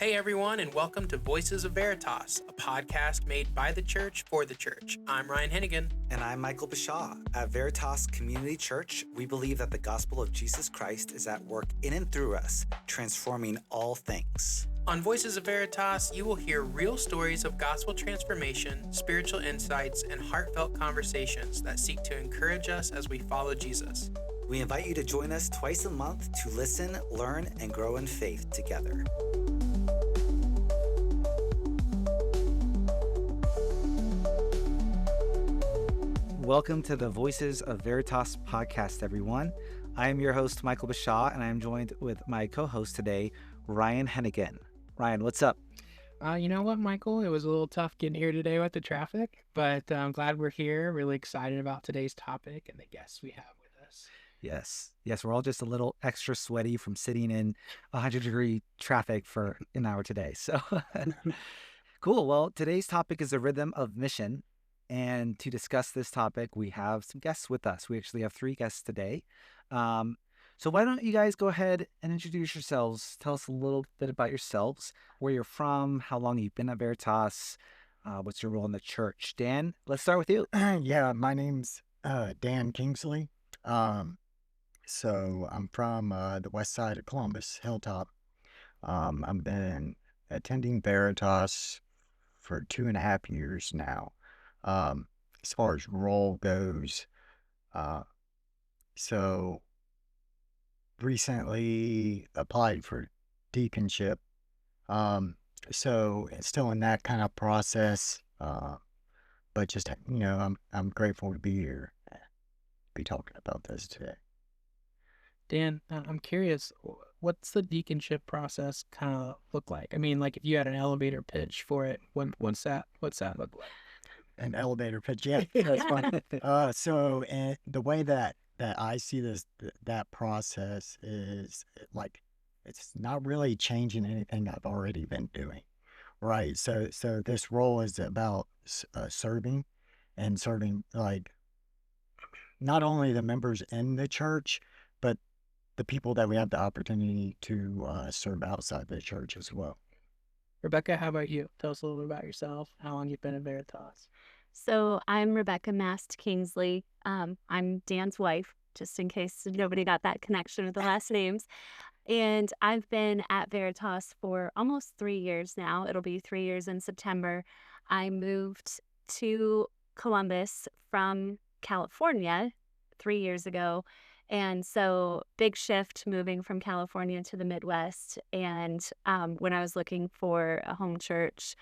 Hey everyone, and welcome to Voices of Veritas, a podcast made by the church for the church. I'm Ryan Hennigan. And I'm Michael Bashaw. At Veritas Community Church, we believe that the gospel of Jesus Christ is at work in and through us, transforming all things. On Voices of Veritas, you will hear real stories of gospel transformation, spiritual insights, and heartfelt conversations that seek to encourage us as we follow Jesus. We invite you to join us twice a month to listen, learn, and grow in faith together. Welcome to the Voices of Veritas podcast, everyone. I am your host, Michael Bashaw, and I am joined with my co-host today, Ryan Hennigan. Ryan, what's up? You know what, Michael? It was a little tough getting here today with the traffic, but I'm glad we're here. Really excited about today's topic and the guests we have with us. Yes, we're all just a little extra sweaty from sitting in 100-degree traffic for an hour today. So cool. Well, today's topic is the rhythm of mission. And to discuss this topic, we have some guests with us. We actually have 3 guests today. So why don't you guys go ahead and introduce yourselves? Tell us a little bit about yourselves, where you're from, how long you've been at Veritas, what's your role in the church. Dan, let's start with you. Yeah, my name's Dan Kingsley. So I'm from the west side of Columbus, Hilltop. I've been attending Veritas for 2.5 years now. As far as role goes, so recently applied for deaconship. So it's still in that kind of process. But just, I'm grateful to be here, be talking about this today. Dan, I'm curious, what's the deaconship process kind of look like? I mean, like if you had an elevator pitch for it, what's that look like? An elevator pitch, yeah, that's fine. So the way that I see this, that process is like, it's not really changing anything I've already been doing, right? So this role is about serving like not only the members in the church, but the people that we have the opportunity to serve outside the church as well. Rebekah, how about you? Tell us a little bit about yourself, how long you've been at Veritas. So I'm Rebekah Mast Kingsley. I'm Dan's wife, just in case nobody got that connection with the last names. And I've been at Veritas for almost 3 years now. It'll be 3 years in September. I moved to Columbus from California 3 years ago. And so big shift moving from California to the Midwest. And when I was looking for a home church,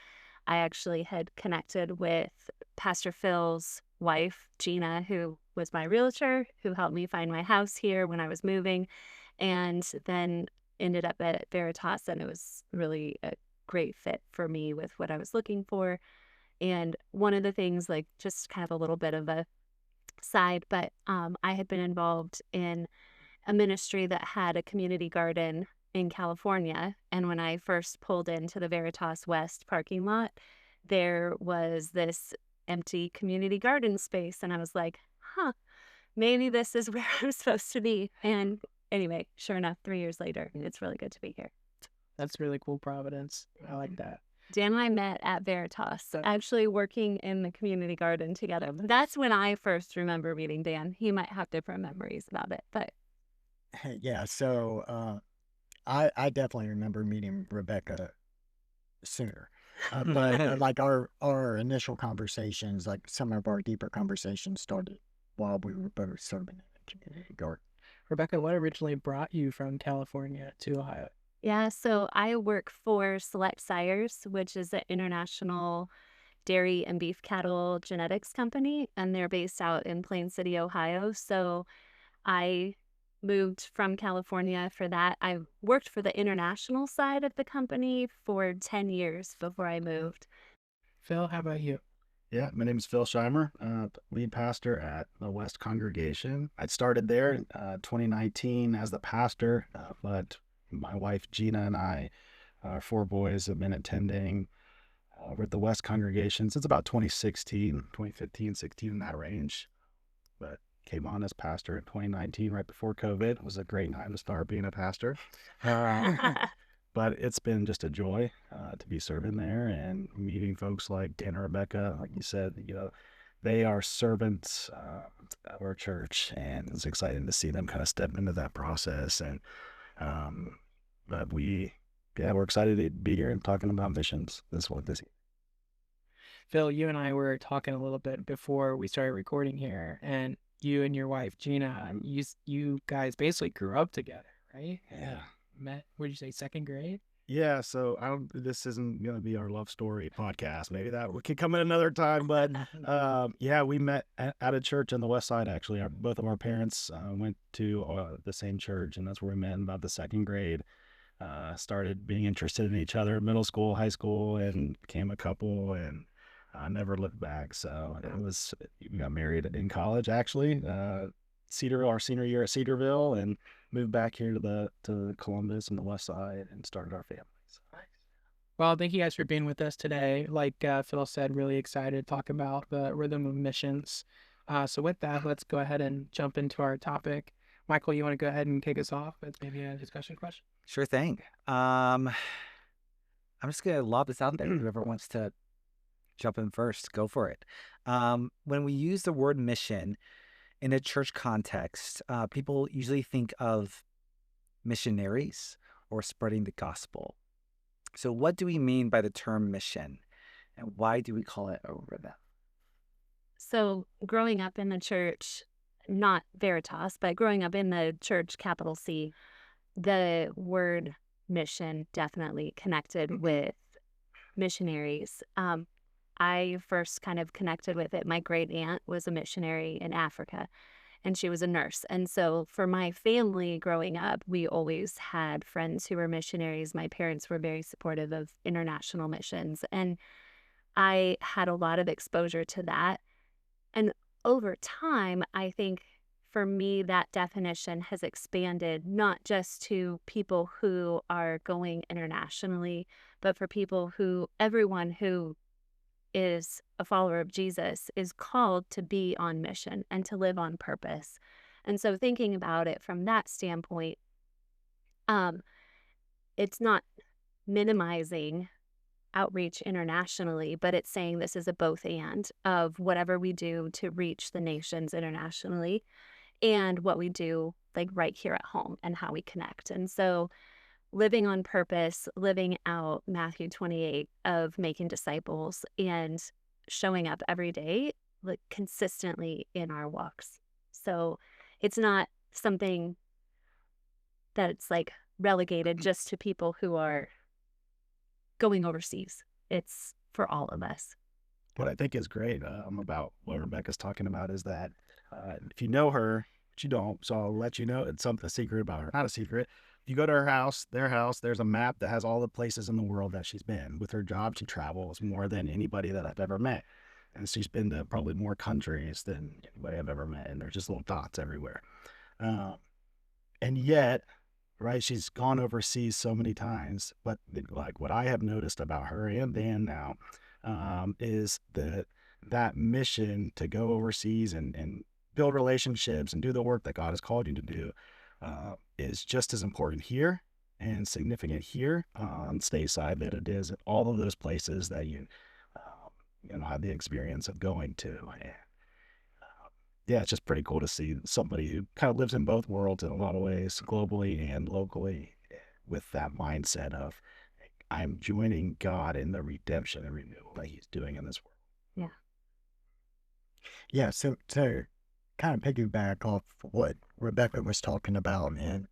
I actually had connected with Pastor Phil's wife, Gina, who was my realtor, who helped me find my house here when I was moving, and then ended up at Veritas. And it was really a great fit for me with what I was looking for. And one of the things, like just kind of a little bit of a side, but I had been involved in a ministry that had a community garden in California. And when I first pulled into the Veritas West parking lot, there was this empty community garden space. And I was like, maybe this is where I'm supposed to be. And anyway, sure enough, 3 years later, it's really good to be here. That's really cool, Providence. I like that. Dan and I met at Veritas, actually working in the community garden together. That's when I first remember meeting Dan. He might have different memories about it, but. Yeah, so I definitely remember meeting Rebekah sooner. But like our initial conversations, like some of our deeper conversations started while we were both serving in the community garden. Rebekah, what originally brought you from California to Ohio? Yeah, so I work for Select Sires, which is an international dairy and beef cattle genetics company, and they're based out in Plain City, Ohio. So I moved from California for that. I worked for the international side of the company for 10 years before I moved. Phil, how about you? Yeah, my name is Phil Shimer, lead pastor at the West Congregation. I started there in 2019 as the pastor, but my wife Gina and I, our 4 boys, have been attending we're at the West Congregation since about 2015, 16, in that range. But came on as pastor in 2019, right before COVID. It was a great time to start being a pastor. but it's been just a joy to be serving there and meeting folks like Dan and Rebekah. Like you said, they are servants of our church, and it's exciting to see them kind of step into that process. And but we're excited to be here and talking about missions. This. Phil, you and I were talking a little bit before we started recording here, and you and your wife Gina, you guys basically grew up together, right? Yeah. Met, what did you say, second grade? Yeah, so this isn't going to be our love story podcast. Maybe that we could come in another time. But yeah, we met at a church on the west side, actually. Both of our parents went to the same church, and that's where we met in about the second grade. Started being interested in each other in middle school, high school, and became a couple, and never looked back. So we got married in college, actually. Our senior year at Cedarville, and moved back here to Columbus and the west side and started our family. So. Well, thank you guys for being with us today. Like Phil said, really excited to talk about the rhythm of missions. So with that, let's go ahead and jump into our topic. Michael, you want to go ahead and kick us off with maybe a discussion question? Sure thing. I'm just going to lob this out there. Whoever wants to jump in first, go for it. When we use the word mission in a church context, people usually think of missionaries or spreading the gospel. So what do we mean by the term mission, and why do we call it a rhythm? So growing up in the church, not Veritas, but growing up in the church, capital C, the word mission definitely connected with missionaries. I first kind of connected with it. My great aunt was a missionary in Africa, and she was a nurse. And so for my family growing up, we always had friends who were missionaries. My parents were very supportive of international missions, and I had a lot of exposure to that. And over time, I think for me, that definition has expanded not just to people who are going internationally, but for everyone who is a follower of Jesus is called to be on mission and to live on purpose. And so thinking about it from that standpoint, it's not minimizing outreach internationally, but it's saying this is a both and of whatever we do to reach the nations internationally and what we do like right here at home and how we connect. And so living on purpose, living out Matthew 28 of making disciples and showing up every day, like consistently in our walks. So it's not something that it's like relegated just to people who are going overseas. It's for all of us. What I think is great about what Rebekah's talking about is that if you know her, but you don't, so I'll let you know it's something a secret about her. Not a secret. If you go to their house, there's a map that has all the places in the world that she's been. With her job, she travels more than anybody that I've ever met. And she's been to probably more countries than anybody I've ever met. And there's just little dots everywhere. And yet, right, she's gone overseas so many times. But like what I have noticed about her and Dan now is that mission to go overseas and build relationships and do the work that God has called you to do is just as important here and significant here on stateside that it is at all of those places that you have the experience of going to. And, yeah, it's just pretty cool to see somebody who kind of lives in both worlds in a lot of ways, globally and locally, with that mindset of I'm joining God in the redemption and renewal that He's doing in this world. Yeah, so to kind of piggyback off what Rebekah was talking about and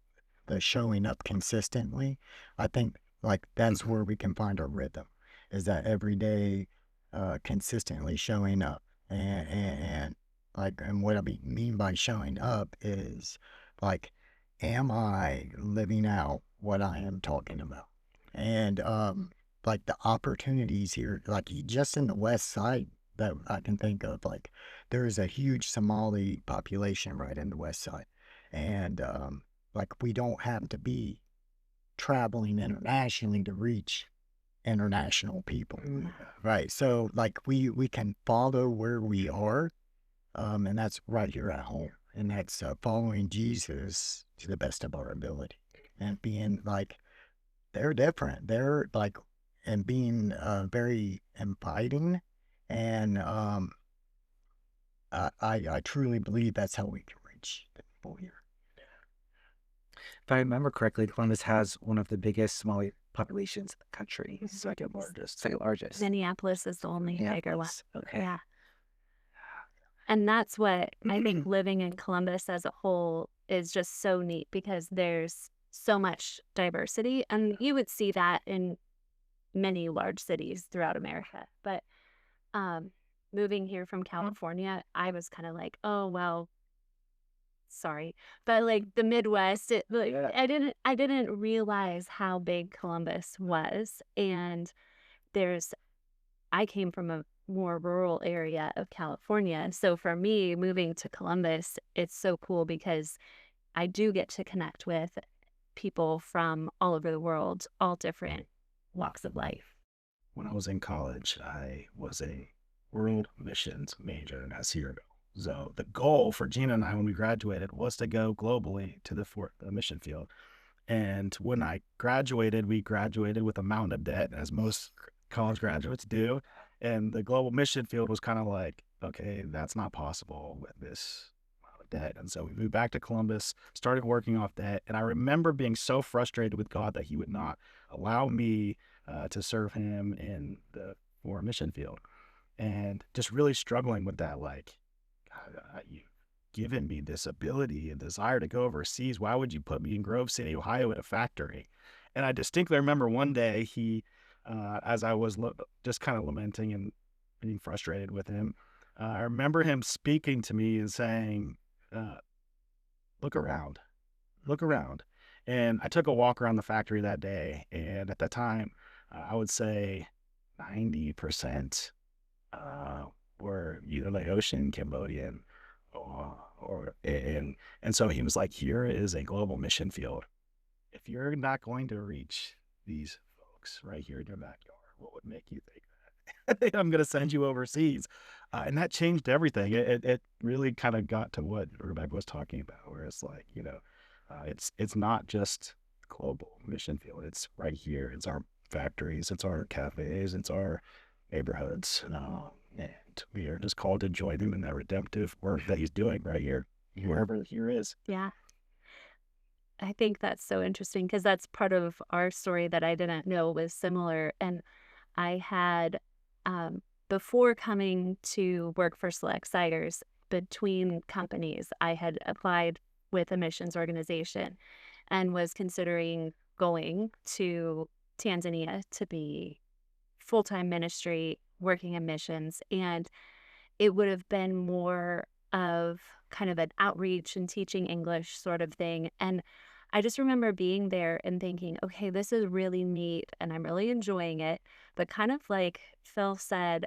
the showing up consistently, I think like that's where we can find our rhythm, is that every day consistently showing up. And what I mean by showing up is like, am I living out what I am talking about? And like the opportunities here, like just in the West Side that I can think of, like there is a huge Somali population right in the West Side. And like we don't have to be traveling internationally to reach international people. Right. So like we can follow where we are. And that's right here at home. And that's following Jesus to the best of our ability and being like they're different. They're like, and being very inviting, and I truly believe that's how we can reach the people here. If I remember correctly, Columbus has one of the biggest Somali populations in the country. Second largest. Second largest. Minneapolis is the only bigger one. Minneapolis. Okay. Yeah. And that's what I think living in Columbus as a whole is just so neat, because there's so much diversity. And you would see that in many large cities throughout America. But moving here from California, I was kind of like, oh, well, sorry. But like the Midwest, Yeah. I didn't realize how big Columbus was. And I came from a more rural area of California. So for me, moving to Columbus, it's so cool because I do get to connect with people from all over the world, all different walks of life. When I was in college, I was a world missions major, and that's here. So the goal for Gina and I when we graduated was to go globally to the mission field. And when I graduated, we graduated with a mountain of debt, as most college graduates do. And the global mission field was kind of like, okay, that's not possible with this amount of debt. And so we moved back to Columbus, started working off that. And I remember being so frustrated with God that he would not allow me to serve him in the foreign mission field. And just really struggling with that, like, God, you've given me this ability and desire to go overseas. Why would you put me in Grove City, Ohio at a factory? And I distinctly remember one day he, as I was just kind of lamenting and being frustrated with him, I remember him speaking to me and saying, look around. And I took a walk around the factory that day. And at that time, I would say 90% were either Laotian, Cambodian, and so he was like, here is a global mission field. If you're not going to reach these folks right here in your backyard, what would make you think that I'm going to send you overseas? And that changed everything. It really kind of got to what Rebekah was talking about, where it's like, it's not just global mission field. It's right here. It's our factories. It's our cafes. It's our neighborhoods. And we are just called to join him in that redemptive work that he's doing right here, wherever here is. Yeah. I think that's so interesting, because that's part of our story that I didn't know was similar. And I had, before coming to work for Select Siders, between companies, I had applied with a missions organization and was considering going to Tanzania to be full-time ministry, working in missions. And it would have been more of kind of an outreach and teaching English sort of thing. And I just remember being there and thinking, okay, this is really neat and I'm really enjoying it. But kind of like Phil said,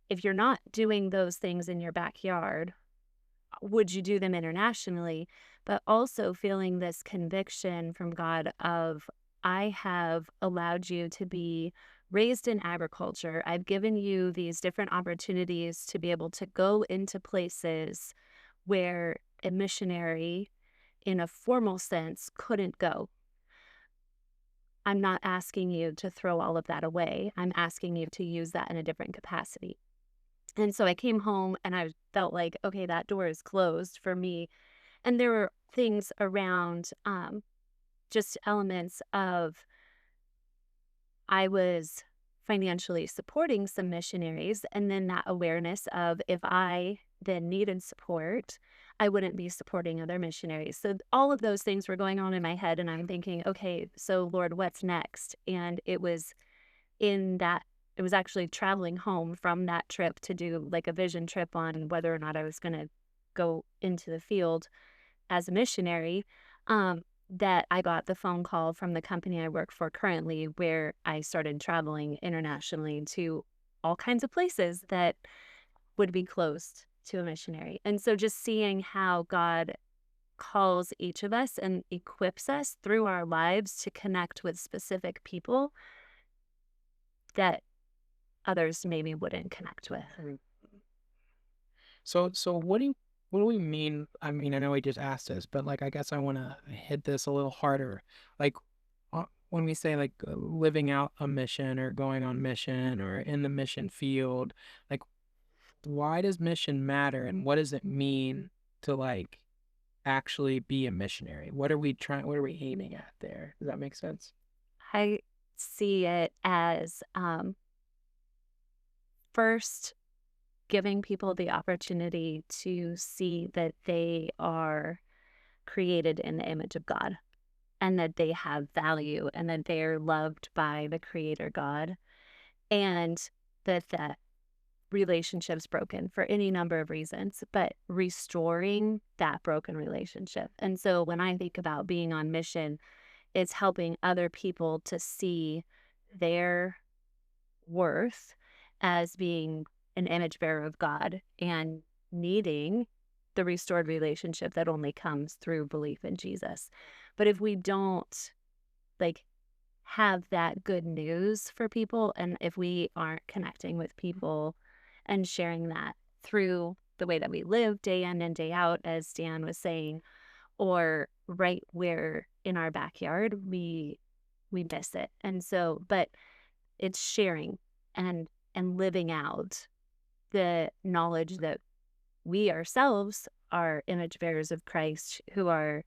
if you're not doing those things in your backyard, would you do them internationally? But also feeling this conviction from God of, I have allowed you to be raised in agriculture. I've given you these different opportunities to be able to go into places where a missionary in a formal sense couldn't go. I'm not asking you to throw all of that away. I'm asking you to use that in a different capacity. And so I came home and I felt like, okay, that door is closed for me. And there were things around just elements of, I was financially supporting some missionaries, and then that awareness of, if I then needed support, I wouldn't be supporting other missionaries. So all of those things were going on in my head, and I'm thinking, okay, so Lord, what's next? And it was actually traveling home from that trip to do like a vision trip on whether or not I was going to go into the field as a missionary, that I got the phone call from the company I work for currently, where I started traveling internationally to all kinds of places that would be closed to a missionary. And so just seeing how God calls each of us and equips us through our lives to connect with specific people that others maybe wouldn't connect with. So what do we mean? I mean, I know we just asked this, but like, I guess I want to hit this a little harder. Like, when we say like living out a mission or going on mission or in the mission field, like why does mission matter and what does it mean to like actually be a missionary? What are we aiming at there? Does that make sense? I see it as first giving people the opportunity to see that they are created in the image of God and that they have value and that they are loved by the Creator God, and that relationship's broken for any number of reasons, but restoring that broken relationship. And so when I think about being on mission, it's helping other people to see their worth as being an image bearer of God and needing the restored relationship that only comes through belief in Jesus. But if we don't like have that good news for people, and if we aren't connecting with people and sharing that through the way that we live day in and day out, as Dan was saying, or right where in our backyard, we miss it. And so, but it's sharing and living out the knowledge that we ourselves are image bearers of Christ who are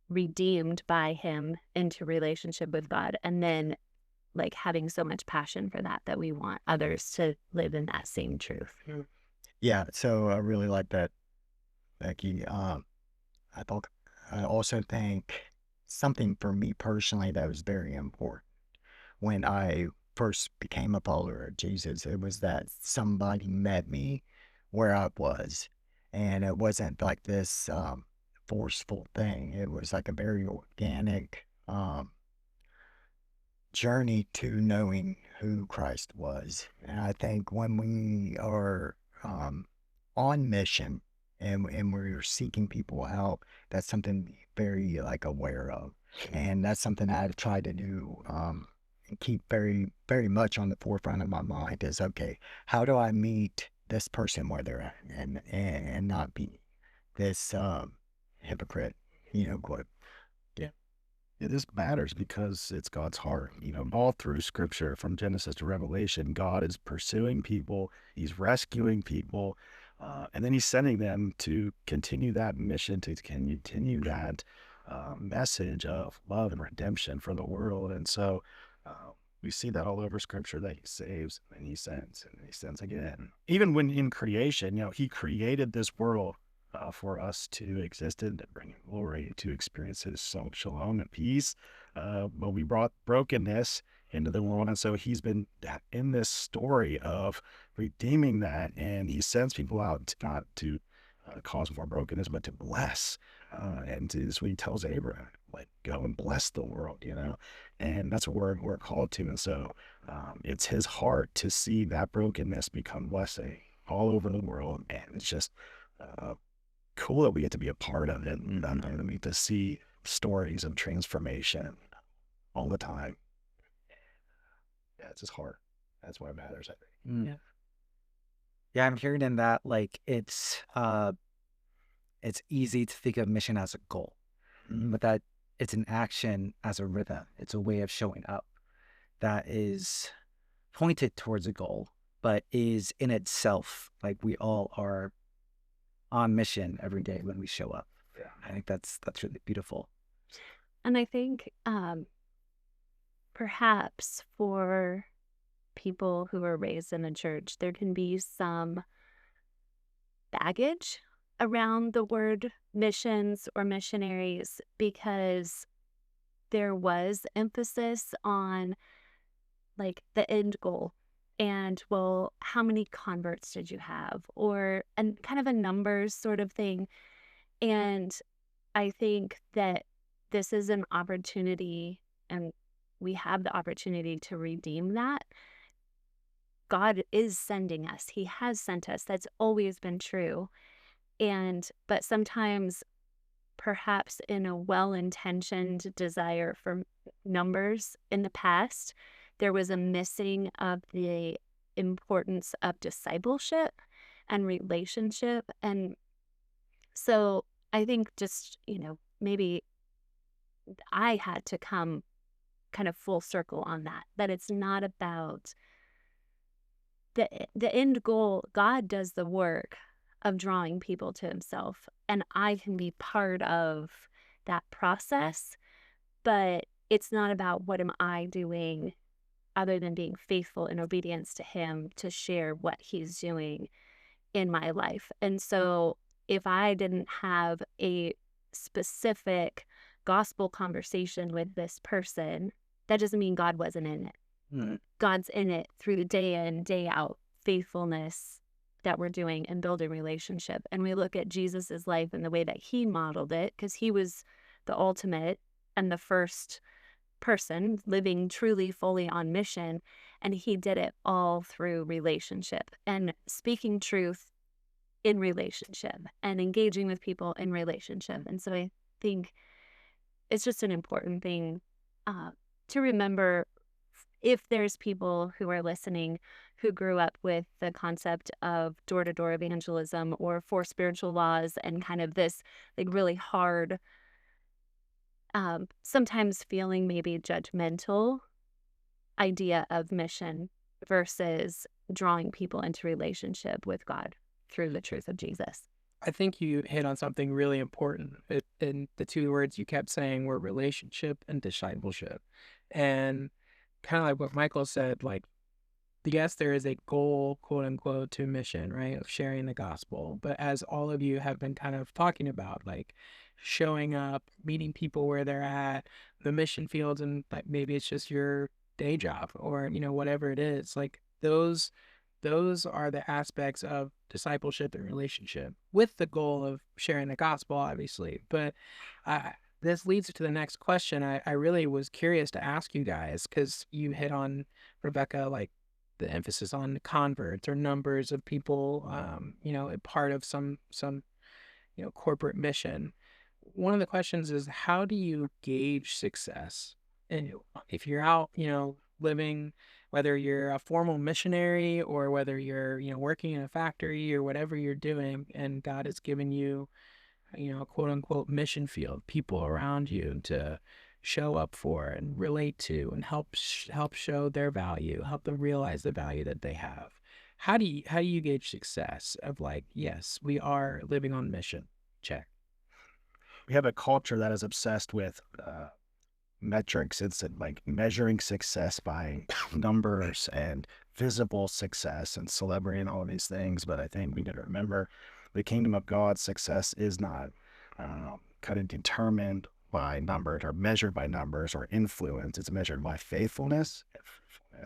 redeemed by him into relationship with God, and then like having so much passion for that we want others to live in that same truth. Yeah, so I really like that, Becky. I also think something for me personally that was very important when I first became a follower of Jesus, it was that somebody met me where I was. And it wasn't like this forceful thing. It was like a very organic journey to knowing who Christ was. And I think when we are on mission and we're seeking people out, that's something to be very like aware of. And that's something I've tried to do and keep very, very much on the forefront of my mind is, okay, how do I meet this person where they're at and not be this hypocrite, quote. Yeah, this matters because it's God's heart. All through Scripture, from Genesis to Revelation, God is pursuing people, He's rescuing people, and then He's sending them to continue that mission, to continue that message of love and redemption for the world. And so we see that all over Scripture, that He saves and He sends and He sends again. Even when in creation, He created this world for us to exist in, to bring Him glory, to experience His shalom and peace. But we brought brokenness into the world. And so He's been in this story of redeeming that. And He sends people out not to cause more brokenness, but to bless. And is what He tells Abraham, like, go and bless the world, And that's what we're called to. And so it's His heart to see that brokenness become blessing all over the world. And it's just cool that we get to be a part of it. And I mean, to see stories of transformation all the time. Yeah, it's His heart. That's why it matters, I think. Yeah, I'm hearing in that like it's easy to think of mission as a goal, but that it's an action as a rhythm. It's a way of showing up that is pointed towards a goal, but is in itself like we all are on mission every day when we show up. Yeah. I think that's really beautiful. And I think perhaps for people who are raised in a church, there can be some baggage around the word missions or missionaries because there was emphasis on like the end goal and, well, how many converts did you have, and kind of a numbers sort of thing. And I think that this is an opportunity, and we have the opportunity to redeem that. God is sending us. He has sent us. That's always been true. But sometimes, perhaps in a well-intentioned desire for numbers in the past, there was a missing of the importance of discipleship and relationship. And so I think just, maybe I had to come kind of full circle on that it's not about the end goal. God does the work of drawing people to himself, and I can be part of that process, but it's not about what am I doing other than being faithful in obedience to him to share what he's doing in my life. And so if I didn't have a specific gospel conversation with this person, that doesn't mean God wasn't in it. God's in it through the day in, day out faithfulness that we're doing and building relationship. And we look at Jesus's life and the way that he modeled it, because he was the ultimate and the first person living truly fully on mission, and he did it all through relationship and speaking truth in relationship and engaging with people in relationship. And so I think it's just an important thing to remember, if there's people who are listening who grew up with the concept of door-to-door evangelism or 4 spiritual laws and kind of this like really hard, sometimes feeling maybe judgmental idea of mission versus drawing people into relationship with God through the truth of Jesus. I think you hit on something really important. And the 2 words you kept saying were relationship and discipleship. And kind of like what Michael said, like, yes, there is a goal, quote unquote, to mission, right, of sharing the gospel. But as all of you have been kind of talking about, like showing up, meeting people where they're at, the mission fields, and like maybe it's just your day job or, whatever it is, like those are the aspects of discipleship and relationship with the goal of sharing the gospel, obviously. But this leads to the next question. I really was curious to ask you guys, because you hit on, Rebekah, like the emphasis on converts or numbers of people, a part of some corporate mission. One of the questions is, how do you gauge success? And if you're out, living, whether you're a formal missionary or whether you're, working in a factory or whatever you're doing, and God has given you, a quote unquote mission field, people around you to show up for and relate to and help show their value, help them realize the value that they have. How do you gauge success of like, yes, we are living on mission? Check. We have a culture that is obsessed with metrics. It's like measuring success by numbers and visible success and celebrity and all of these things. But I think we need to remember the kingdom of God's success is not kind of determined by numbers or measured by numbers or influence. It's measured by faithfulness.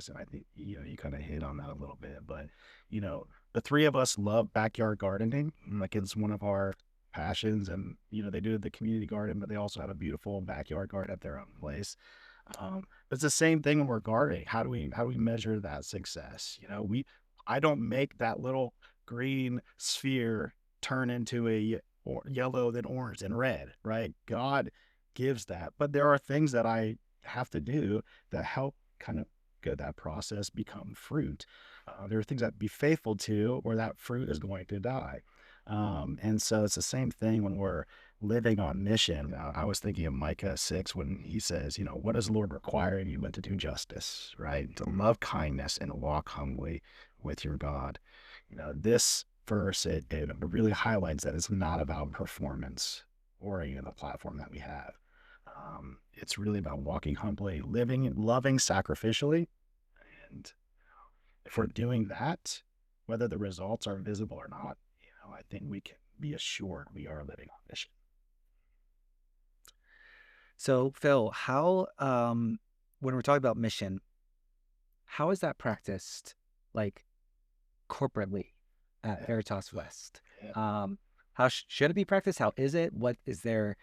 And I think, you kind of hit on that a little bit, but, the 3 of us love backyard gardening. Like, it's one of our passions, and, they do the community garden, but they also have a beautiful backyard garden at their own place. It's the same thing when we're gardening. How do we measure that success? I don't make that little green sphere turn into a yellow, then orange, then red, right? God gives that, but there are things that I have to do that help kind of get that process become fruit. There are things that be faithful to, or that fruit is going to die. And so it's the same thing when we're living on mission. I was thinking of Micah 6 when he says, what does the Lord require of you but to do justice, right? To love kindness and walk humbly with your God. This verse, it really highlights that it's not about performance or the platform that we have. It's really about walking humbly, living, loving sacrificially. And if we're doing that, whether the results are visible or not, I think we can be assured we are living on mission. So, Phil, how, when we're talking about mission, how is that practiced, like, corporately at Veritas West? Yeah. How should it be practiced? How is it? What is there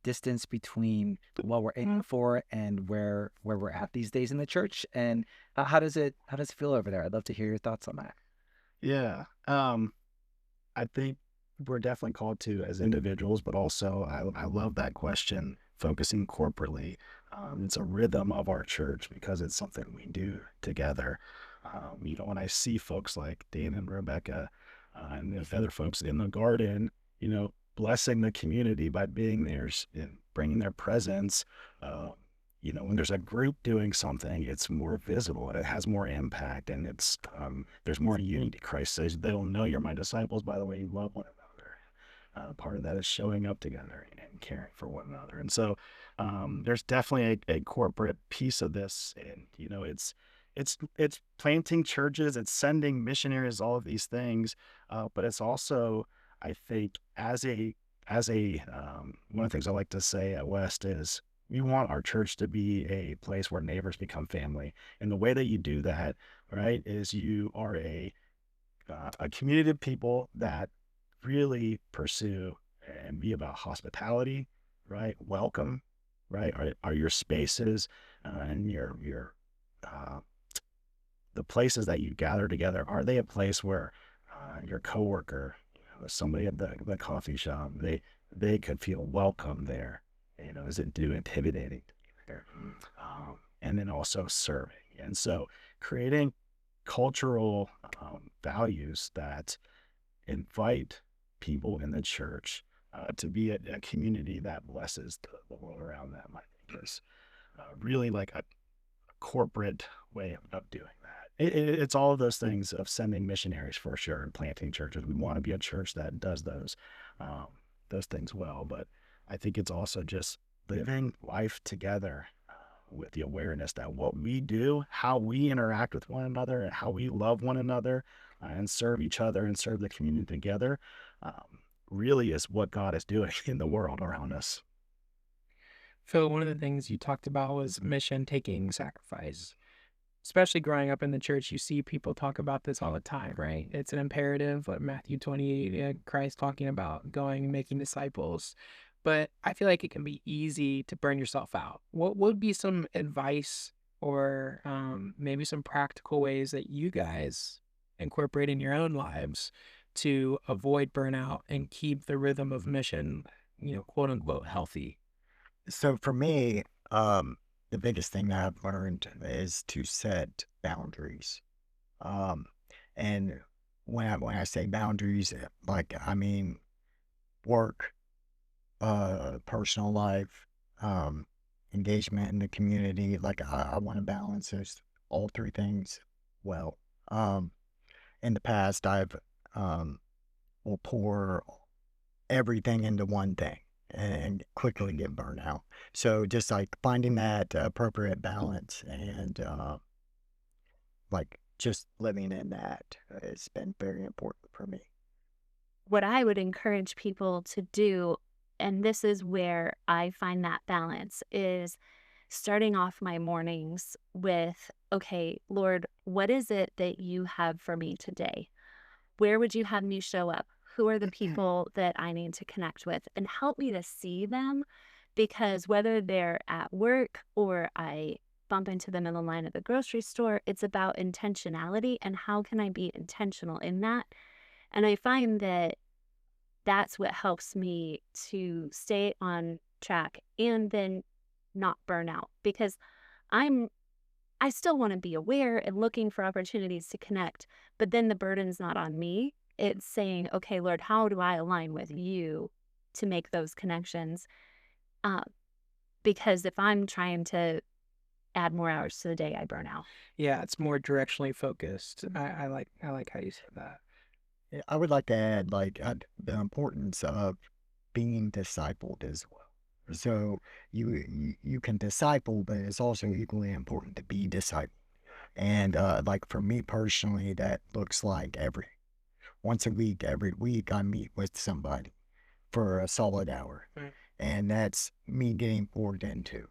distance between what we're aiming for and where we're at these days in the church? And how does it feel over there? I'd love to hear your thoughts on that. Yeah. I think we're definitely called to as individuals, but also I love that question, focusing corporately. It's a rhythm of our church because it's something we do together. When I see folks like Dan and Rebekah and the other folks in the garden, blessing the community by being there and bringing their presence, when there's a group doing something, it's more visible and it has more impact, and there's more unity. Christ says, they'll know you're my disciples by the way you love one another. Part of that is showing up together and caring for one another. And so there's definitely a corporate piece of this. And, it's planting churches, it's sending missionaries, all of these things. But it's also, I think, as a one of the things I like to say at West is we want our church to be a place where neighbors become family. And the way that you do that, right, is you are a community of people that really pursue and be about hospitality, right? Welcome, right? Are your spaces and uh, the places that you gather together, are they a place where your coworker, somebody at the coffee shop, they could feel welcome there? Is it too intimidating to be there? And then also serving. And so creating cultural values that invite people in the church to be a community that blesses the world around them, I think is really like a corporate way of doing that. It's all of those things of sending missionaries for sure and planting churches. We want to be a church that does those things well, but I think it's also just living life together with the awareness that what we do, how we interact with one another, and how we love one another and serve each other and serve the community together, really is what God is doing in the world around us. Phil, one of the things you talked about was mission taking sacrifice. Especially growing up in the church, you see people talk about this all the time, right? It's an imperative, like Matthew 28, Christ talking about going and making disciples. But I feel like it can be easy to burn yourself out. What would be some advice or maybe some practical ways that you guys incorporate in your own lives to avoid burnout and keep the rhythm of mission, quote unquote, healthy? So for me, the biggest thing that I've learned is to set boundaries. And when I say boundaries, like I mean work, personal life, engagement in the community. Like I want to balance those all three things well. In the past, I've will pour everything into one thing and quickly get burnt out. So just like finding that appropriate balance and like just living in that has been very important for me. What I would encourage people to do, and this is where I find that balance, is starting off my mornings with, okay, Lord, what is it that you have for me today? Where would you have me show up? Who are the people that I need to connect with? And help me to see them, because whether they're at work or I bump into them in the line at the grocery store, it's about intentionality and how can I be intentional in that? And I find that that's what helps me to stay on track and then not burn out, because I still want to be aware and looking for opportunities to connect, but then the burden's not on me. It's saying, okay, Lord, how do I align with you to make those connections? Because if I'm trying to add more hours to the day, I burn out. Yeah, it's more directionally focused. I like how you said that. Yeah, I would like to add like the importance of being discipled as well. So you can disciple, but it's also equally important to be discipled. And like for me personally, that looks like once a week, every week I meet with somebody for a solid hour. Right. And that's me getting poured into.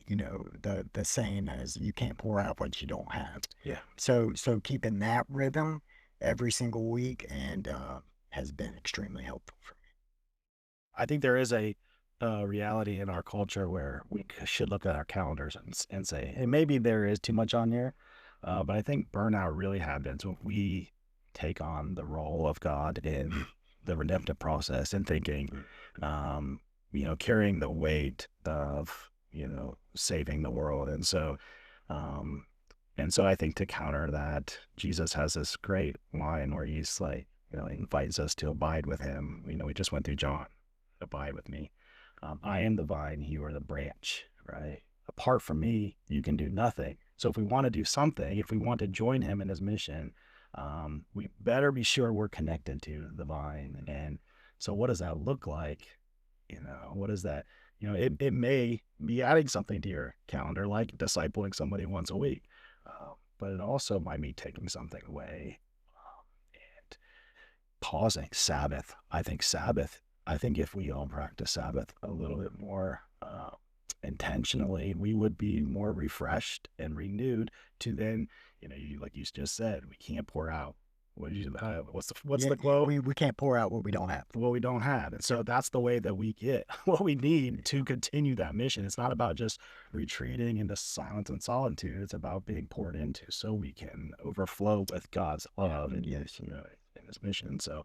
The saying is you can't pour out what you don't have. Yeah. So keeping that rhythm every single week and has been extremely helpful for me. I think there is a reality in our culture where we should look at our calendars and say, hey, maybe there is too much on here. But I think burnout really happens when we take on the role of God in the redemptive process and thinking, carrying the weight of, saving the world. And so I think to counter that, Jesus has this great line where he's like, invites us to abide with him. We just went through John, abide with me. I am the vine, you are the branch, right? apart from me, you can do nothing. So if we want to do something, if we want to join him in his mission, we better be sure we're connected to the vine. And so what does that look like? What is that? It may be adding something to your calendar, like discipling somebody once a week, but it also might be taking something away, and pausing. Sabbath. I think if we all practice Sabbath a little bit more intentionally, we would be more refreshed and renewed to then, like you just said, we can't pour out. What's the quote? We can't pour out what we don't have. What we don't have. And so that's the way that we get what we need to continue that mission. It's not about just retreating into silence and solitude. It's about being poured into so we can overflow with God's love and in his mission. So,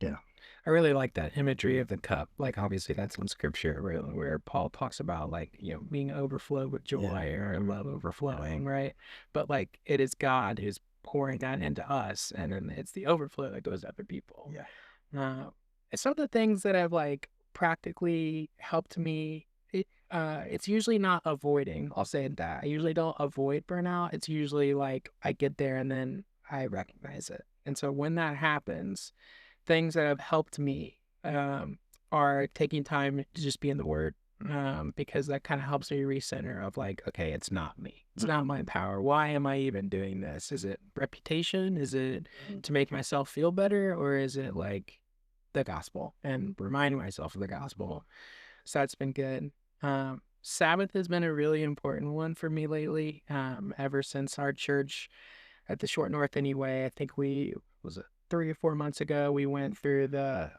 yeah. I really like that imagery of the cup. Like, obviously, that's in scripture where Paul talks about, like, being overflowed with joy or love overflowing, right? But, like, it is God who's pouring that into us, and then it's the overflow that goes to other people. And some of the things that have, like, practically helped me, it's usually not avoiding. I'll say that. I usually don't avoid burnout. It's usually, like, I get there and then I recognize it. And so when that happens, things that have helped me are taking time to just be in the Word, because that kind of helps me recenter of, like, okay, it's not me. It's not my power. Why am I even doing this? Is it reputation? Is it to make myself feel better? Or is it, like, the gospel and reminding myself of the gospel? So that's been good. Sabbath has been a really important one for me lately. Ever since our church at the Short North anyway, I think was it 3 or 4 months ago, we went through the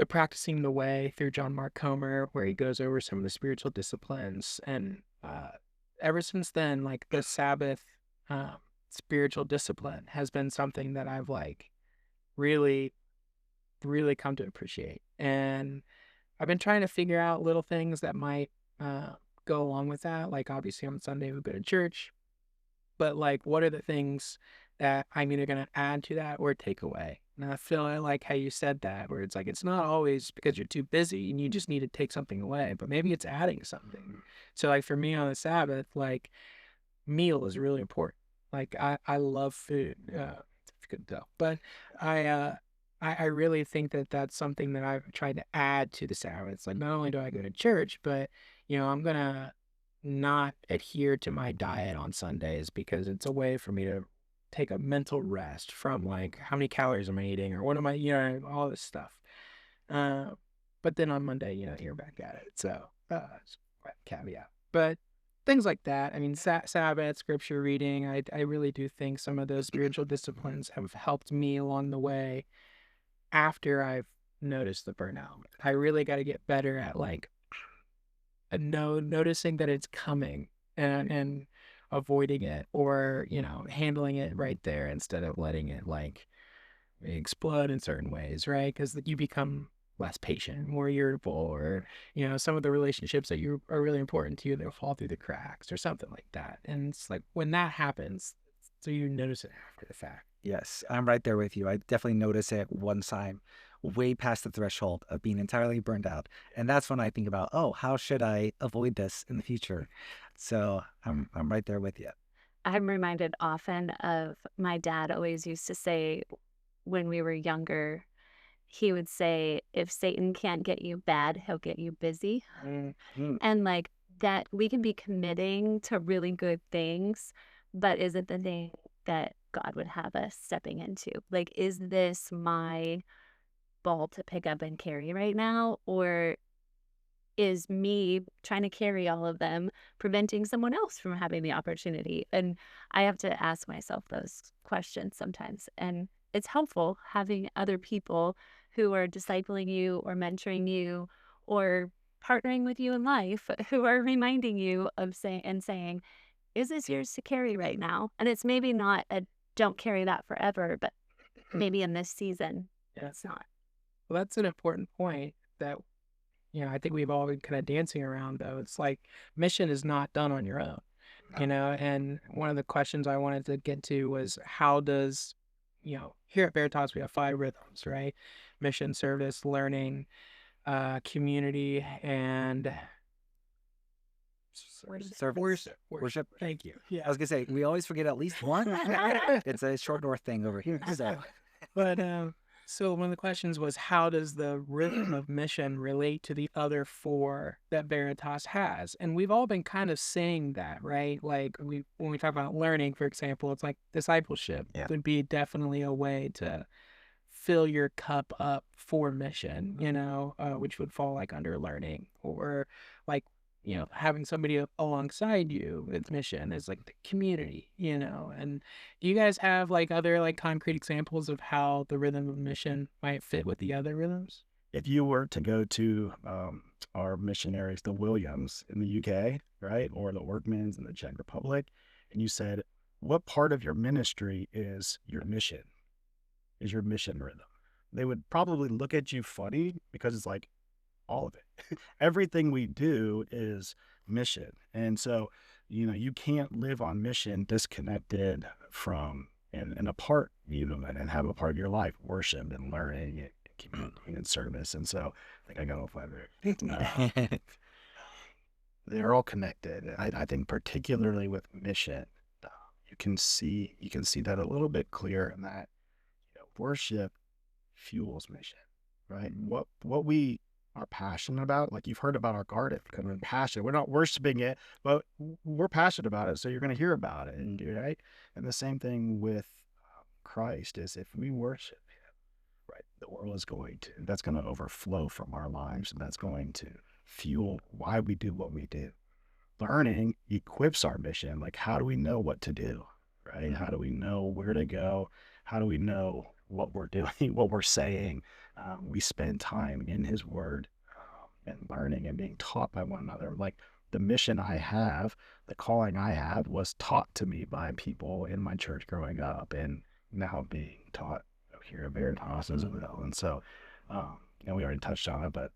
Practicing the Way through John Mark Comer, where he goes over some of the spiritual disciplines. And ever since then, like, the Sabbath spiritual discipline has been something that I've, like, really, really come to appreciate. And I've been trying to figure out little things that might go along with that. Like, obviously on Sunday we go to church, but, like, what are the things that I'm either going to add to that or take away? And I feel like how you said that, where it's like, it's not always because you're too busy and you just need to take something away, but maybe it's adding something. So, like, for me on the Sabbath, like, meal is really important. Like, I love food, if you couldn't tell, but I really think that that's something that I've tried to add to the Sabbath. It's like, not only do I go to church, but, I'm going to not adhere to my diet on Sundays, because it's a way for me to take a mental rest from, like, how many calories am I eating, or what am I, all this stuff. But then on Monday, you're back at it. So, it's quite a caveat. But things like that. I mean, Sabbath, scripture reading, I really do think some of those spiritual disciplines have helped me along the way after I've noticed the burnout. I really got to get better at, like, noticing that it's coming and avoiding it, or handling it right there instead of letting it, like, explode in certain ways, right? Because you become less patient, more irritable, or some of the relationships that are really important to you, they'll fall through the cracks or something like that. And it's like, when that happens, so you notice it after the fact. Yes, I'm right there with you. I definitely noticed it one time, way past the threshold of being entirely burned out. And that's when I think about, oh, how should I avoid this in the future? So I'm right there with you. I'm reminded often of my dad always used to say when we were younger, he would say, if Satan can't get you bad, he'll get you busy. And, like, that we can be committing to really good things, but is it the thing that God would have us stepping into? Like, is this my ball to pick up and carry right now? Or is me trying to carry all of them preventing someone else from having the opportunity? And I have to ask myself those questions sometimes. And it's helpful having other people who are discipling you or mentoring you or partnering with you in life, who are reminding you of saying, is this yours to carry right now? And it's maybe not don't carry that forever, but maybe in this season, it's not. Well, that's an important point that, I think we've all been kind of dancing around, though. It's like, mission is not done on your own, and one of the questions I wanted to get to was, how does, here at Veritas, we have 5 rhythms, right? Mission, service, learning, community, and Service. Worship. Thank you. I Yeah. was gonna say we always forget at least one. It's a short north thing over here. So But so one of the questions was, how does the rhythm of mission relate to the other four that Veritas has? And we've all been kind of saying that, right? Like when we talk about learning, for example, it's like discipleship would be definitely a way to fill your cup up for mission, which would fall like under learning, or like, having somebody alongside you with mission is like the community, and do you guys have like other like concrete examples of how the rhythm of mission might fit with the other rhythms? If you were to go to our missionaries, the Williams in the UK, right, or the Workmans in the Czech Republic, and you said, what part of your ministry is your mission rhythm? They would probably look at you funny because it's like all of it. Everything we do is mission. And so, you can't live on mission disconnected from and apart, and have a part of your life, worship and learning and community and service. And so I think I got off my there. They're all connected. I think particularly with mission, you can see that a little bit clearer in that, worship fuels mission, right? What we are passionate about, like you've heard about our garden, because we're passionate. We're not worshiping it, but we're passionate about it. So you're going to hear about it, right? And the same thing with Christ is if we worship Him, right, the world is that's going to overflow from our lives, and that's going to fuel why we do what we do. Learning equips our mission. Like, how do we know what to do, right? How do we know where to go? How do we know what we're doing, what we're saying? We spend time in His Word and learning and being taught by one another. Like the mission I have, the calling I have was taught to me by people in my church growing up and now being taught here at Veritas as well. And so, we already touched on it, but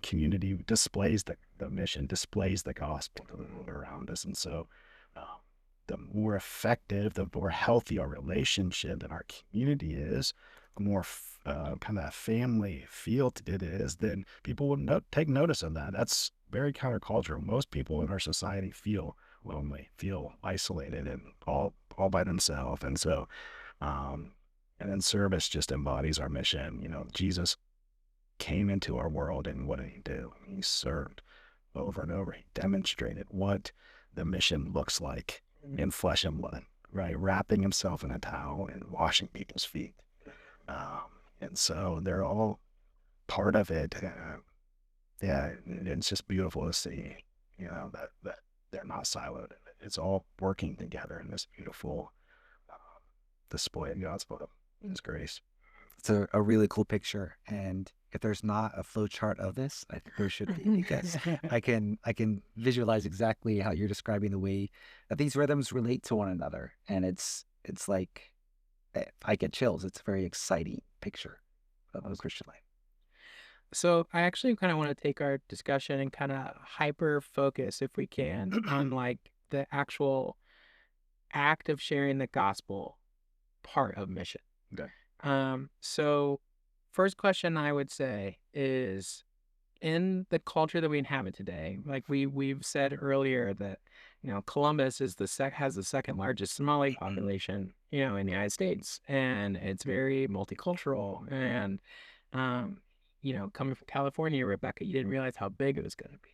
community displays the mission, displays the gospel to the world around us. And so, the more effective, the more healthy our relationship that our community is, the more kind of family feel it is, then people will take notice of that. That's very countercultural. Most people in our society feel lonely, feel isolated, and all by themselves. And so, and then service just embodies our mission. Jesus came into our world, and what did He do? He served over and over. He demonstrated what the mission looks like in flesh and blood, right? Wrapping Himself in a towel and washing people's feet. And so they're all part of it. It's just beautiful to see, that they're not siloed. It's all working together in this beautiful display of God's love, His grace. It's a really cool picture. And if there's not a flow chart of this, I think there should be, because I can visualize exactly how you're describing the way that these rhythms relate to one another. And it's like, I get chills. It's a very exciting picture of a Christian life. So I actually kind of want to take our discussion and kind of hyper focus, if we can, on like the actual act of sharing the gospel part of mission. Okay. So first question I would say is, in the culture that we inhabit today, like we've said earlier that, Columbus is has the second largest Somali population, in the United States, and it's very multicultural. And, coming from California, Rebekah, you didn't realize how big it was going to be.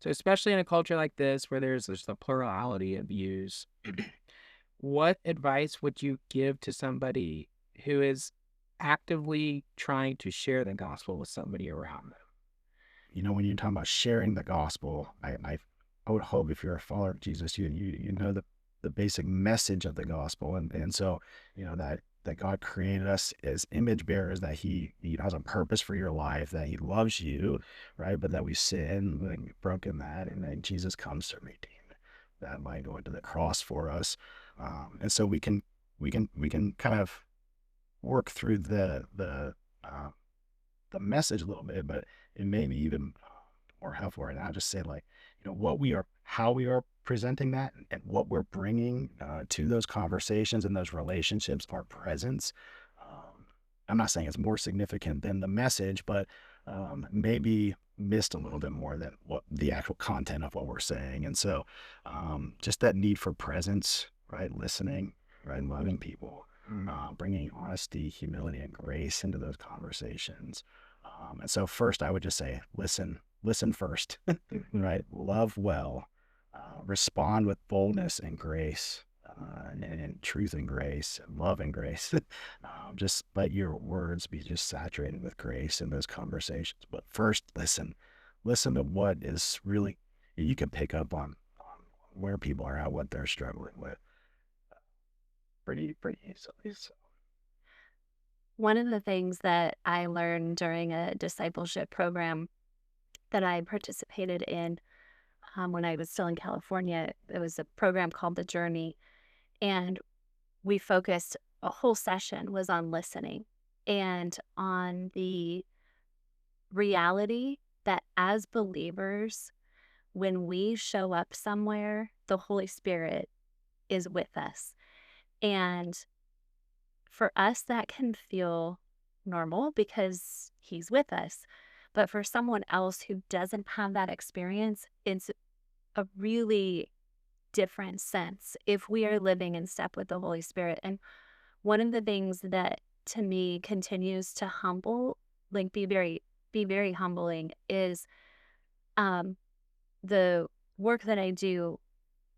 So especially in a culture like this, where there's just a plurality of views, what advice would you give to somebody who is actively trying to share the gospel with somebody around them? When you're talking about sharing the gospel, I would hope if you're a follower of Jesus, you know the basic message of the gospel, and so that God created us as image bearers, that He has a purpose for your life, that He loves you, right? But that we sin, and broken that, and then Jesus comes to redeem that by going to the cross for us, and so we can kind of work through the message a little bit, but it may be even more helpful right now. Just say how we are presenting that, and what we're bringing to those conversations and those relationships, our presence. I'm not saying it's more significant than the message, but maybe missed a little bit more than what the actual content of what we're saying. And so just that need for presence, right? Listening, right? Loving people, bringing honesty, humility, and grace into those conversations. And so first I would just say, listen first, right? Love well, respond with boldness and grace, and truth and grace, and love and grace. Just let your words be just saturated with grace in those conversations. But first, listen to what is really, you can pick up on where people are at, what they're struggling with pretty easily. So. One of the things that I learned during a discipleship program that I participated in when I was still in California, it was a program called The Journey. And we focused, a whole session was on listening and on the reality that as believers, when we show up somewhere, the Holy Spirit is with us. And for us, that can feel normal because he's with us. But for someone else who doesn't have that experience, it's a really different sense if we are living in step with the Holy Spirit. And one of the things that to me continues to be very humbling is the work that I do.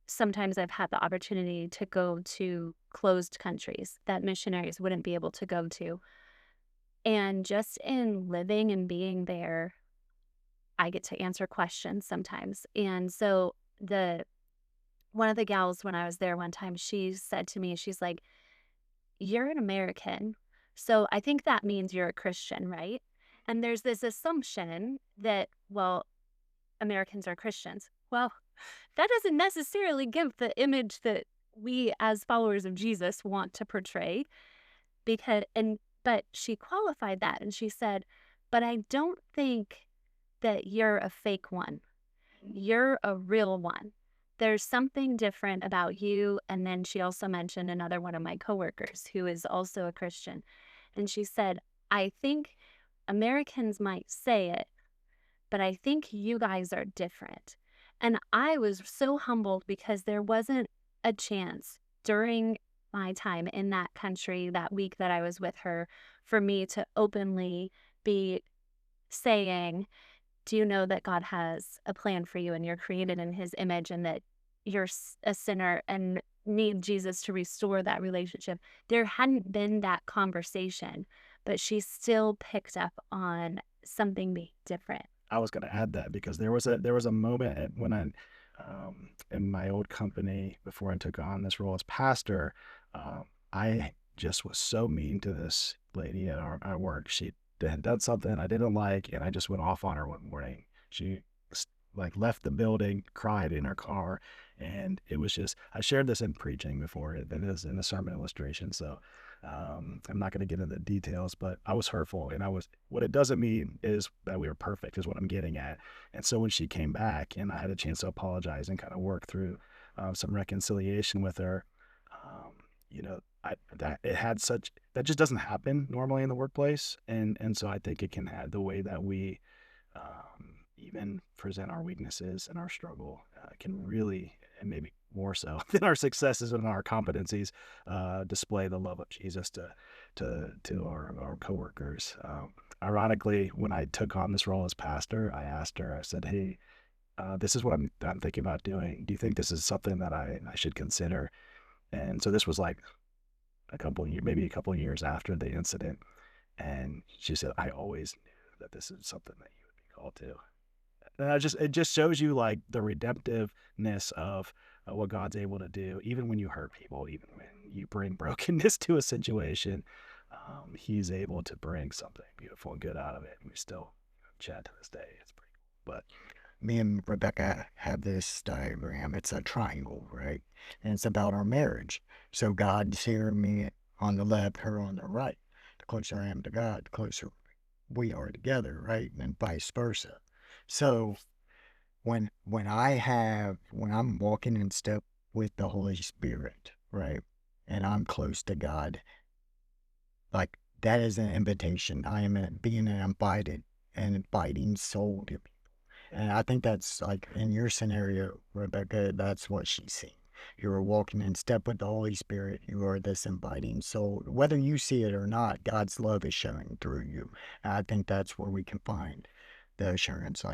Sometimes I've had the opportunity to go to closed countries that missionaries wouldn't be able to go to. And just in living and being there, I get to answer questions sometimes. And so one of the gals when I was there one time, she said to me, she's like, "You're an American, so I think that means you're a Christian, right?" And there's this assumption that, well, Americans are Christians. Well, that doesn't necessarily give the image that we as followers of Jesus want to portray. But she qualified that and she said, "But I don't think that you're a fake one. You're a real one. There's something different about you." And then she also mentioned another one of my coworkers who is also a Christian. And she said, "I think Americans might say it, but I think you guys are different." And I was so humbled because there wasn't a chance during my time in that country that week that I was with her for me to openly be saying, "Do you know that God has a plan for you and you're created in his image and that you're a sinner and need Jesus to restore that relationship?" There hadn't been that conversation, but she still picked up on something being different. I was going to add that because there was a moment when I, in my old company before I took on this role as pastor, I just was so mean to this lady at our work. She had done something I didn't like, and I just went off on her one morning. She left the building, cried in her car, and it was just, I shared this in preaching before, it is in a sermon illustration, so I'm not going to get into the details, but I was hurtful, and what it doesn't mean is that we were perfect is what I'm getting at. And so when she came back and I had a chance to apologize and kind of work through some reconciliation with her, that just doesn't happen normally in the workplace. And so I think it can add the way that we even present our weaknesses and our struggle can really, and maybe more so than our successes and our competencies, display the love of Jesus to our coworkers. Ironically, when I took on this role as pastor, I asked her, I said, "Hey, this is what I'm thinking about doing. Do you think this is something that I should consider?" And so this was like maybe a couple of years after the incident. And she said, "I always knew that this is something that you would be called to." And it just shows you like the redemptiveness of what God's able to do, even when you hurt people, even when you bring brokenness to a situation, he's able to bring something beautiful and good out of it. And we still chat to this day. It's pretty cool. But Me and Rebekah have this diagram. It's a triangle, right? And it's about our marriage. So God's here, me on the left, her on the right. The closer I am to God, the closer we are together, right? And vice versa. So when I'm walking in step with the Holy Spirit, right, and I'm close to God, like that is an invitation. I am being invited and inviting soul to people. And I think that's like in your scenario, Rebekah, that's what she's seeing. You are walking in step with the Holy Spirit. You are this inviting soul. Whether you see it or not, God's love is showing through you. And I think that's where we can find the assurance.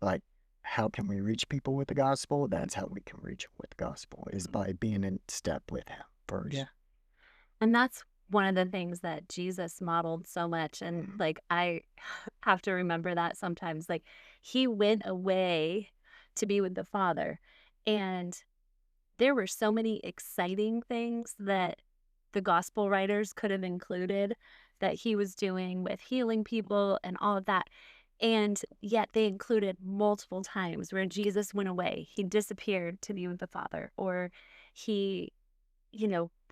Like, how can we reach people with the gospel? That's how we can reach them with the gospel, is by being in step with Him first. Yeah. And that's one of the things that Jesus modeled so much. And like, I have to remember that sometimes. Like, He went away to be with the Father. And there were so many exciting things that the gospel writers could have included that He was doing with healing people and all of that. And yet they included multiple times where Jesus went away. He disappeared to be with the Father, or He,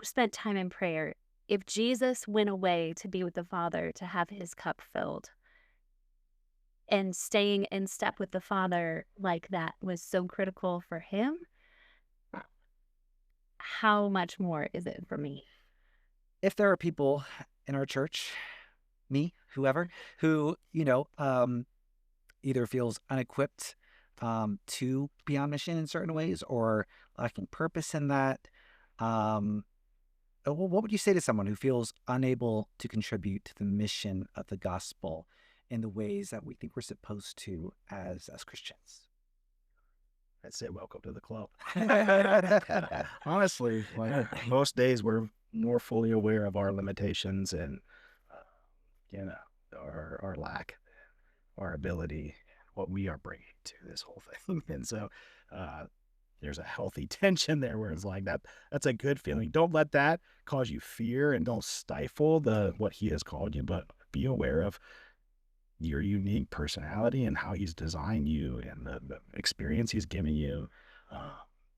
spent time in prayer. If Jesus went away to be with the Father, to have His cup filled, and staying in step with the Father like that was so critical for Him, how much more is it for me? If there are people in our church, me, whoever, who, either feels unequipped to be on mission in certain ways or lacking purpose in that, what would you say to someone who feels unable to contribute to the mission of the gospel in the ways that we think we're supposed to as Christians? I'd say welcome to the club. Honestly, like most days we're more fully aware of our limitations and our lack, our ability, what we are bringing to this whole thing. And so there's a healthy tension there where it's like that's a good feeling. Don't let that cause you fear, and don't stifle what He has called you, but be aware of your unique personality and how He's designed you and the experience He's given you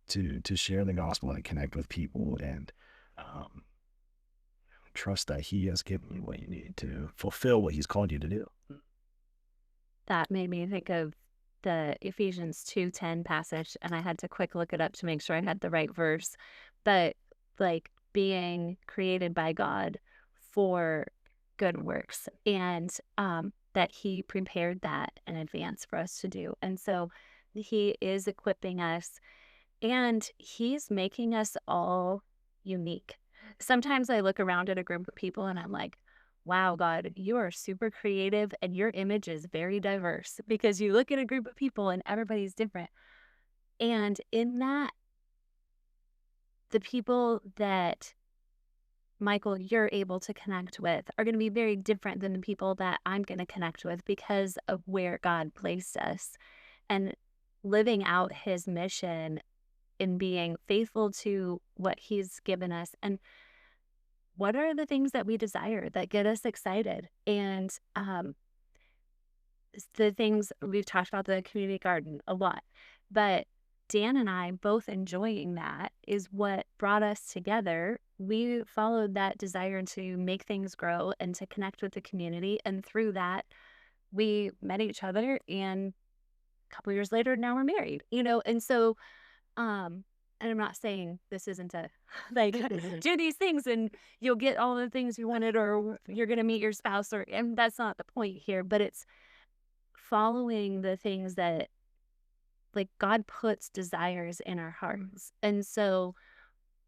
to share the gospel and connect with people, and trust that He has given you what you need to fulfill what He's called you to do. That made me think of the Ephesians 2:10 passage, and I had to quick look it up to make sure I had the right verse. But like, being created by God for good works, and that He prepared that in advance for us to do. And so He is equipping us, and He's making us all unique. Sometimes I look around at a group of people and I'm like, wow, God, you are super creative and your image is very diverse, because you look at a group of people and everybody's different. And in that, the people that, Michael, you're able to connect with are going to be very different than the people that I'm going to connect with, because of where God placed us, and living out His mission in being faithful to what He's given us. And what are the things that we desire that get us excited? And the things we've talked about, the community garden a lot, but Dan and I both enjoying that is what brought us together. We followed that desire to make things grow and to connect with the community. And through that, we met each other, and a couple years later, now we're married, And so, and I'm not saying this isn't a, like, do these things and you'll get all the things you wanted, or you're going to meet your spouse, and that's not the point here, but it's following the things that, like, God puts desires in our hearts. And so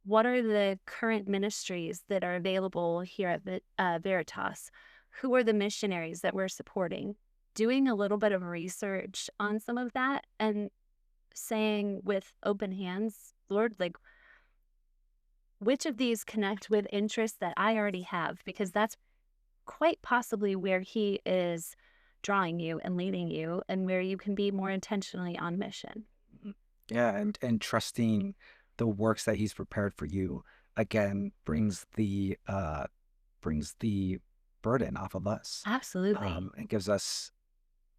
what are the current ministries that are available here at Veritas? Who are the missionaries that we're supporting? Doing a little bit of research on some of that, and saying with open hands, Lord, like, which of these connect with interests that I already have? Because that's quite possibly where He is drawing you and leading you, and where you can be more intentionally on mission. Yeah, and trusting the works that He's prepared for you, again, brings the burden off of us. Absolutely. And gives us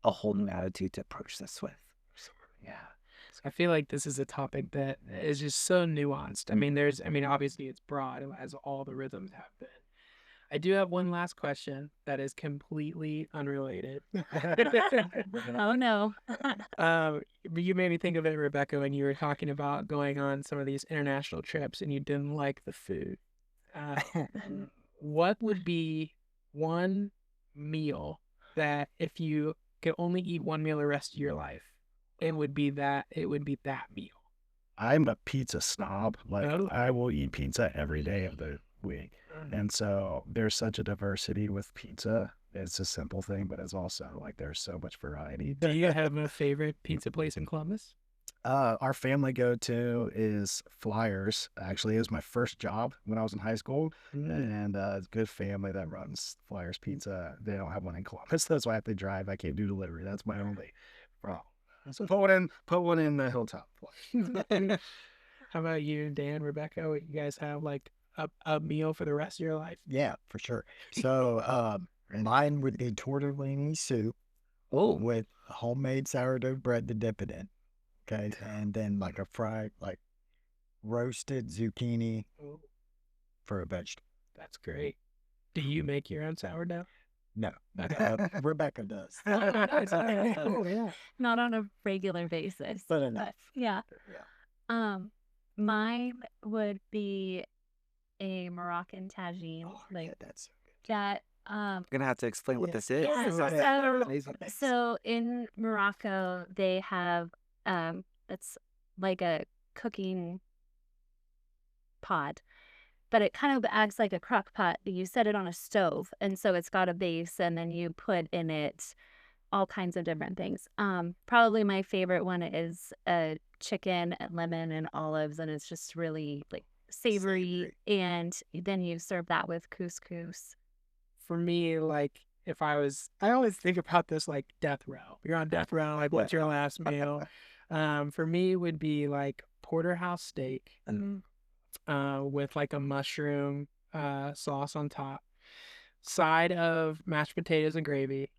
a whole new attitude to approach this with. So, yeah. I feel like this is a topic that is just so nuanced. Obviously it's broad, as all the rhythms have been. I do have one last question that is completely unrelated. Oh, no. You made me think of it, Rebekah, when you were talking about going on some of these international trips and you didn't like the food. What would be one meal that, if you could only eat one meal the rest of your life, it would be that meal. I'm a pizza snob. Like, Oh. I will eat pizza every day of the week. And so there's such a diversity with pizza. It's a simple thing, but it's also like there's so much variety. Do you have a favorite pizza place in Columbus? Our family go-to is Flyers. Actually, it was my first job when I was in high school, and it's a good family that runs Flyers Pizza. They don't have one in Columbus. That's why I have to drive. I can't do delivery. That's my only problem. So put one in the Hilltop. How about you, Dan, Rebecca? What, you guys have like a meal for the rest of your life? Yeah, for sure. So mine would be tortellini soup with homemade sourdough bread to dip it in. Okay. And then like a fried, like roasted zucchini for a vegetable. That's great. Do you make your own sourdough? No, Rebecca does. Oh, yeah. Not on a regular basis. But enough. Yeah. Mine would be a Moroccan tagine. That's That I'm gonna have to explain what this is. Yeah, This is so- amazing. So in Morocco, they have it's like a cooking pot, but it kind of acts like a crock pot. You set it on a stove, and so it's got a base, and then you put in it all kinds of different things. Probably my favorite one is chicken and lemon and olives, and it's just really like savory. And then you serve that with couscous. For me, like I always think about this like death row. You're on death row, like what's your last meal? For me, it would be like porterhouse steak with like a mushroom sauce on top, side of mashed potatoes and gravy,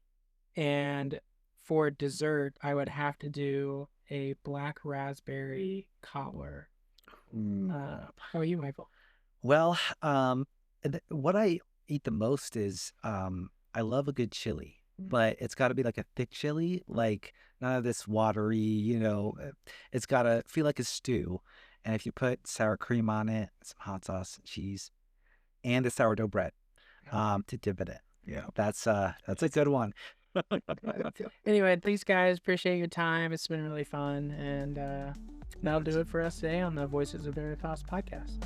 and for dessert, I would have to do a black raspberry cobbler. How are you, Michael? Well, what I eat the most is I love a good chili, but it's got to be like a thick chili, like none of this watery, it's got to feel like a stew. And if you put sour cream on it, some hot sauce, cheese, and the sourdough bread to dip it in. Yeah, that's a good one. Anyway, thanks guys. Appreciate your time. It's been really fun. And that'll do it for us today on the Voices of Veritas podcast.